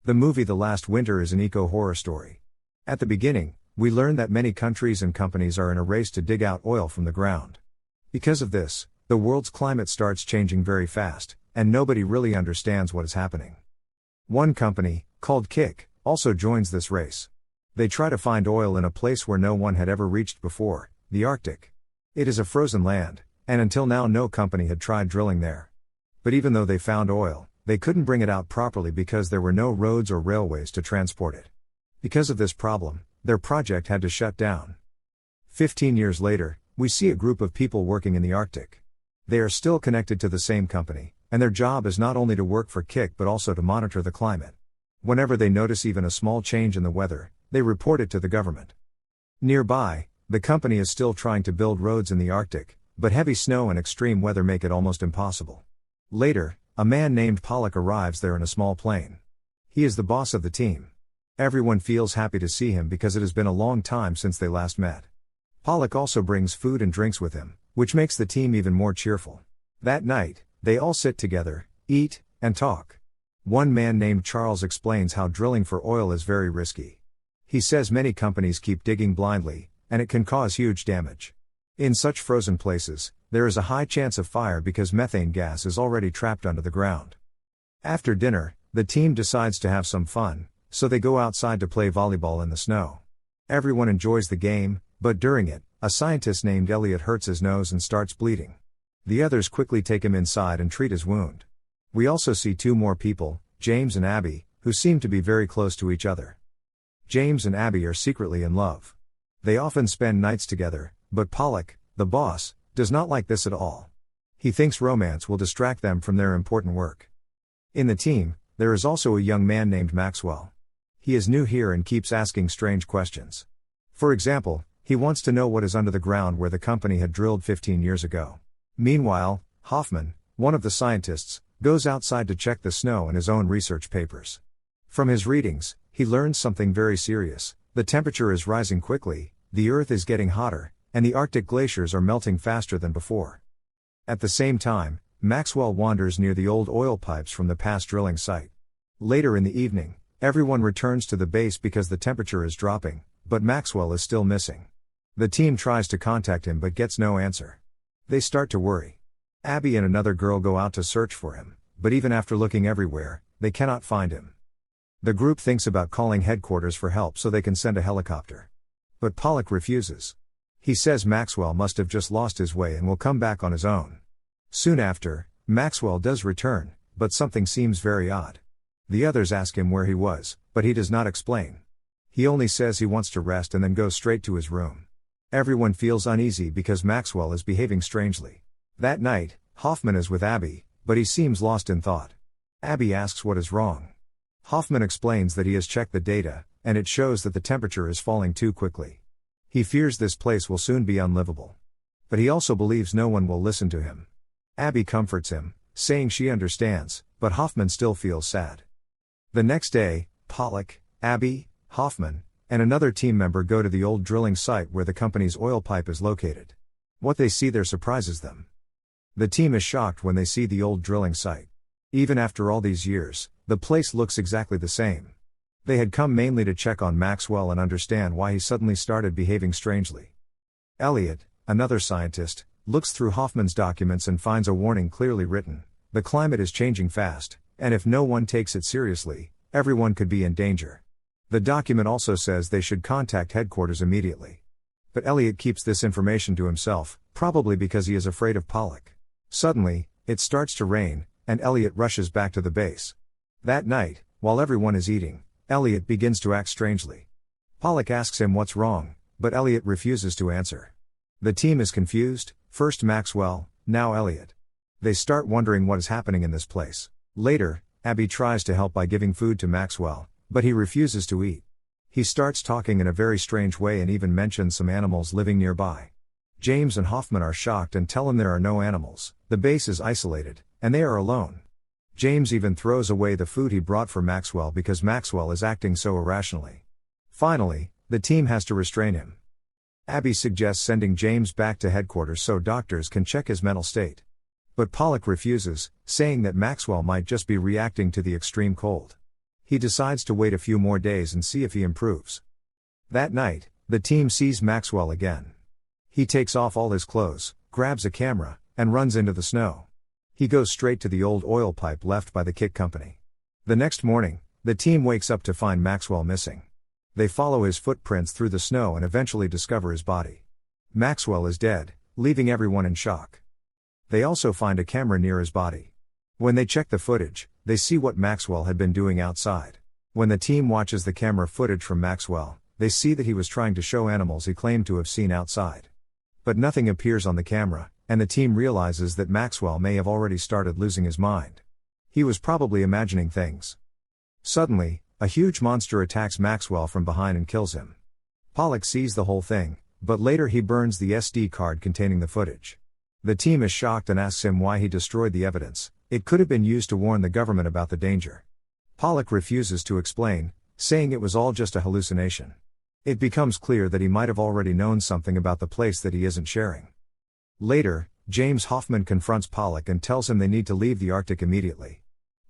The movie The Last Winter is an eco-horror story. At the beginning, we learn that many countries and companies are in a race to dig out oil from the ground. Because of this, the world's climate starts changing very fast, and nobody really understands what is happening. One company, called Kick, also joins this race. They try to find oil in a place where no one had ever reached before, the Arctic. It is a frozen land, and until now no company had tried drilling there. But even though they found oil, they couldn't bring it out properly because there were no roads or railways to transport it. Because of this problem, their project had to shut down. 15 years later, we see a group of people working in the Arctic. They are still connected to the same company, and their job is not only to work for Kick but also to monitor the climate. Whenever they notice even a small change in the weather, they report it to the government. Nearby, the company is still trying to build roads in the Arctic, but heavy snow and extreme weather make it almost impossible. Later, a man named Pollock arrives there in a small plane. He is the boss of the team. Everyone feels happy to see him because it has been a long time since they last met. Pollock also brings food and drinks with him, which makes the team even more cheerful. That night, they all sit together, eat, and talk. One man named Charles explains how drilling for oil is very risky. He says many companies keep digging blindly, and it can cause huge damage. In such frozen places, there is a high chance of fire because methane gas is already trapped under the ground. After dinner, the team decides to have some fun, so they go outside to play volleyball in the snow. Everyone enjoys the game, but during it, a scientist named Elliot hurts his nose and starts bleeding. The others quickly take him inside and treat his wound. We also see two more people, James and Abby, who seem to be very close to each other. James and Abby are secretly in love. They often spend nights together, but Pollock, the boss, does not like this at all. He thinks romance will distract them from their important work. In the team, there is also a young man named Maxwell. He is new here and keeps asking strange questions. For example, he wants to know what is under the ground where the company had drilled 15 years ago. Meanwhile, Hoffman, one of the scientists, goes outside to check the snow and his own research papers. From his readings, he learns something very serious. The temperature is rising quickly, the Earth is getting hotter, and the Arctic glaciers are melting faster than before. At the same time, Maxwell wanders near the old oil pipes from the past drilling site. Later in the evening, everyone returns to the base because the temperature is dropping, but Maxwell is still missing. The team tries to contact him but gets no answer. They start to worry. Abby and another girl go out to search for him, but even after looking everywhere, they cannot find him. The group thinks about calling headquarters for help so they can send a helicopter. But Pollock refuses. He says Maxwell must have just lost his way and will come back on his own. Soon after, Maxwell does return, but something seems very odd. The others ask him where he was, but he does not explain. He only says he wants to rest and then goes straight to his room. Everyone feels uneasy because Maxwell is behaving strangely. That night, Hoffman is with Abby, but he seems lost in thought. Abby asks what is wrong. Hoffman explains that he has checked the data, and it shows that the temperature is falling too quickly. He fears this place will soon be unlivable. But he also believes no one will listen to him. Abby comforts him, saying she understands, but Hoffman still feels sad. The next day, Pollock, Abby, Hoffman, and another team member go to the old drilling site where the company's oil pipe is located. What they see there surprises them. The team is shocked when they see the old drilling site. Even after all these years, the place looks exactly the same. They had come mainly to check on Maxwell and understand why he suddenly started behaving strangely. Elliot, another scientist, looks through Hoffman's documents and finds a warning clearly written: the climate is changing fast, and if no one takes it seriously, everyone could be in danger. The document also says they should contact headquarters immediately. But Elliot keeps this information to himself, probably because he is afraid of Pollock. Suddenly, it starts to rain, and Elliot rushes back to the base. That night, while everyone is eating, Elliot begins to act strangely. Pollock asks him what's wrong, but Elliot refuses to answer. The team is confused, first Maxwell, now Elliot. They start wondering what is happening in this place. Later, Abby tries to help by giving food to Maxwell, but he refuses to eat. He starts talking in a very strange way and even mentions some animals living nearby. James and Hoffman are shocked and tell him there are no animals, the base is isolated, and they are alone. James even throws away the food he brought for Maxwell because Maxwell is acting so irrationally. Finally, the team has to restrain him. Abby suggests sending James back to headquarters so doctors can check his mental state. But Pollock refuses, saying that Maxwell might just be reacting to the extreme cold. He decides to wait a few more days and see if he improves. That night, the team sees Maxwell again. He takes off all his clothes, grabs a camera, and runs into the snow. He goes straight to the old oil pipe left by the kit company. The next morning, the team wakes up to find Maxwell missing. They follow his footprints through the snow and eventually discover his body. Maxwell is dead, leaving everyone in shock. They also find a camera near his body. When they check the footage, they see what Maxwell had been doing outside. When the team watches the camera footage from Maxwell, they see that he was trying to show animals he claimed to have seen outside. But nothing appears on the camera, and the team realizes that Maxwell may have already started losing his mind. He was probably imagining things. Suddenly, a huge monster attacks Maxwell from behind and kills him. Pollock sees the whole thing, but later he burns the SD card containing the footage. The team is shocked and asks him why he destroyed the evidence. It could have been used to warn the government about the danger. Pollock refuses to explain, saying it was all just a hallucination. It becomes clear that he might have already known something about the place that he isn't sharing. Later, James Hoffman confronts Pollock and tells him they need to leave the Arctic immediately.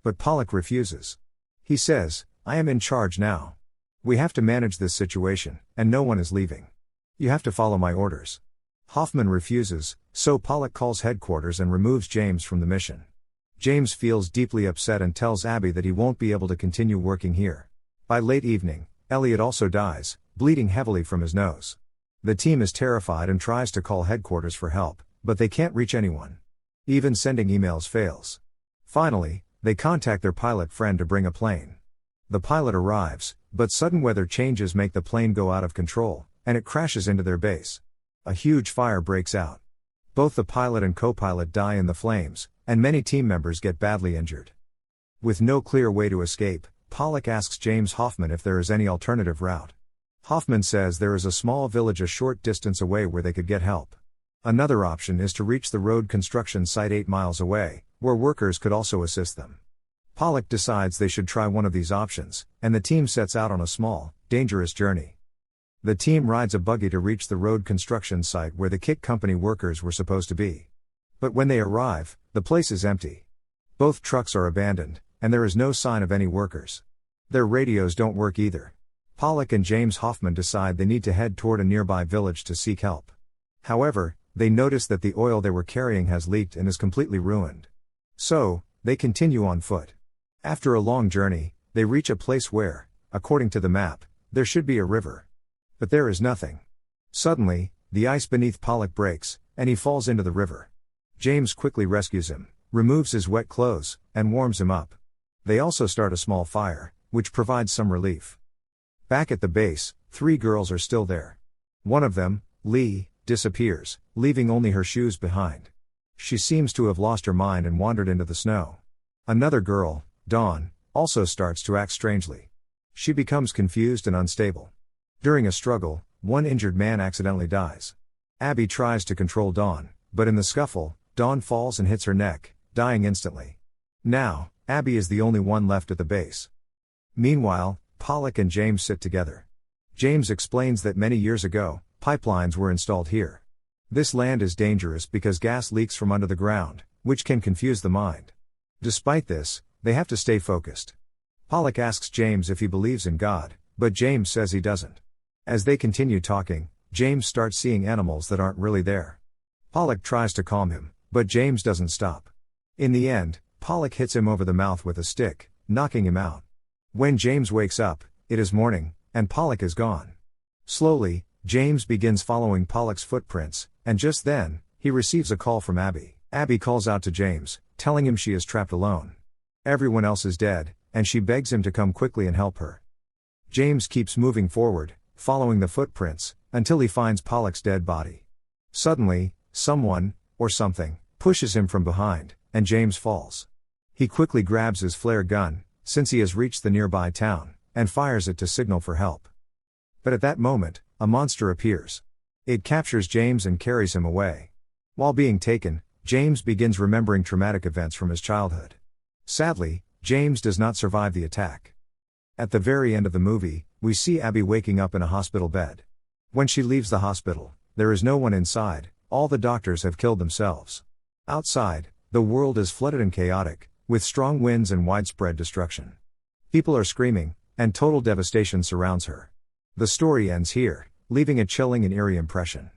But Pollock refuses. He says, "I am in charge now. We have to manage this situation, and no one is leaving. You have to follow my orders." Hoffman refuses, so Pollock calls headquarters and removes James from the mission. James feels deeply upset and tells Abby that he won't be able to continue working here. By late evening, Elliot also dies, bleeding heavily from his nose. The team is terrified and tries to call headquarters for help, but they can't reach anyone. Even sending emails fails. Finally, they contact their pilot friend to bring a plane. The pilot arrives, but sudden weather changes make the plane go out of control, and it crashes into their base. A huge fire breaks out. Both the pilot and co-pilot die in the flames, and many team members get badly injured. With no clear way to escape, Pollock asks James Hoffman if there is any alternative route. Hoffman says there is a small village a short distance away where they could get help. Another option is to reach the road construction site 8 miles away, where workers could also assist them. Pollock decides they should try one of these options, and the team sets out on a small, dangerous journey. The team rides a buggy to reach the road construction site where the kit company workers were supposed to be. But when they arrive, the place is empty. Both trucks are abandoned, and there is no sign of any workers. Their radios don't work either. Pollock and James Hoffman decide they need to head toward a nearby village to seek help. However, they notice that the oil they were carrying has leaked and is completely ruined. So, they continue on foot. After a long journey, they reach a place where, according to the map, there should be a river. But there is nothing. Suddenly, the ice beneath Pollock breaks, and he falls into the river. James quickly rescues him, removes his wet clothes, and warms him up. They also start a small fire, which provides some relief. Back at the base, 3 girls are still there. One of them, Lee, disappears, leaving only her shoes behind. She seems to have lost her mind and wandered into the snow. Another girl, Dawn, also starts to act strangely. She becomes confused and unstable. During a struggle, one injured man accidentally dies. Abby tries to control Dawn, but in the scuffle, Dawn falls and hits her neck, dying instantly. Now, Abby is the only one left at the base. Meanwhile, Pollock and James sit together. James explains that many years ago, pipelines were installed here. This land is dangerous because gas leaks from under the ground, which can confuse the mind. Despite this, they have to stay focused. Pollock asks James if he believes in God, but James says he doesn't. As they continue talking, James starts seeing animals that aren't really there. Pollock tries to calm him, but James doesn't stop. In the end, Pollock hits him over the mouth with a stick, knocking him out. When James wakes up, it is morning, and Pollock is gone. Slowly, James begins following Pollock's footprints, and just then, he receives a call from Abby. Abby calls out to James, telling him she is trapped alone. Everyone else is dead, and she begs him to come quickly and help her. James keeps moving forward, following the footprints, until he finds Pollock's dead body. Suddenly, someone, or something, pushes him from behind, and James falls. He quickly grabs his flare gun, since he has reached the nearby town, and fires it to signal for help. But at that moment, a monster appears. It captures James and carries him away. While being taken, James begins remembering traumatic events from his childhood. Sadly, James does not survive the attack. At the very end of the movie, we see Abby waking up in a hospital bed. When she leaves the hospital, there is no one inside, all the doctors have killed themselves. Outside, the world is flooded and chaotic, with strong winds and widespread destruction. People are screaming, and total devastation surrounds her. The story ends here, leaving a chilling and eerie impression.